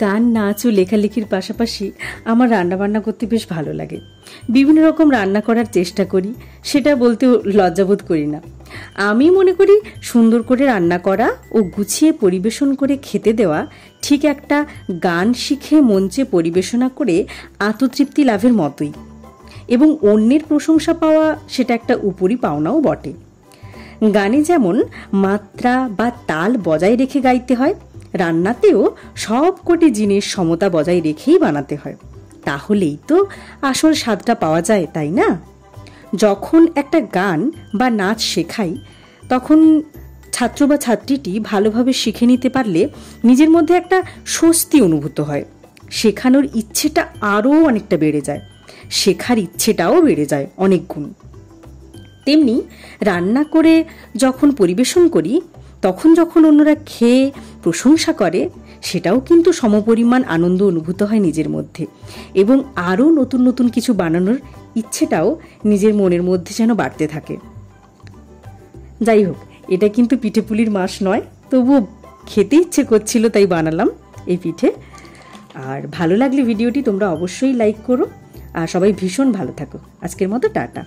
গান, নাচ ও লেখালেখির পাশাপাশি আমার রান্নাবান্না করতে বেশ ভালো লাগে। বিভিন্ন রকম রান্না করার চেষ্টা করি, সেটা বলতেও লজ্জাবোধ করি না। আমি মনে করি সুন্দর করে রান্না করা ও গুছিয়ে পরিবেশন করে খেতে দেওয়া ঠিক একটা গান শিখে মঞ্চে পরিবেশনা করে আত্মতৃপ্তি লাভের মতোই, এবং অন্যের প্রশংসা পাওয়া সেটা একটা উপরি পাওনাও বটে। গানে যেমন মাত্রা বা তাল বজায় রেখে গাইতে হয়, রান্নাতেও সব কটি জিনিস সমতা বজায় রেখেই বানাতে হয়। তাহলেই তো আসল স্বাদটা পাওয়া যায়, তাই না? যখন একটা গান বা নাচ শেখাই, তখন ছাত্র বা ছাত্রীটি ভালোভাবে শিখে নিতে পারলে নিজের মধ্যে একটা স্বস্তি অনুভূত হয়। শেখানোর ইচ্ছেটা আরও অনেকটা বেড়ে যায়, শেখার ইচ্ছেটাও বেড়ে যায় অনেক গুণ। তেমনি রান্না করে যখন পরিবেশন করি, তখন যখন অন্যরা খেয়ে প্রশংসা করে, সেটাও কিন্তু সমপরিমাণ আনন্দ অনুভূত হয় নিজের মধ্যে, এবং আরও নতুন নতুন কিছু বানানোর ইচ্ছেটাও নিজের মনের মধ্যে যেন বাড়তে থাকে। যাই হোক, এটা কিন্তু পিঠেপুলির মাস নয়, তবুও খেতে ইচ্ছে করছিল তাই বানালাম এই পিঠে। আর ভালো লাগলে ভিডিওটি তোমরা অবশ্যই লাইক করো, আর সবাই ভীষণ ভালো থাকো। আজকের মতো টাটা।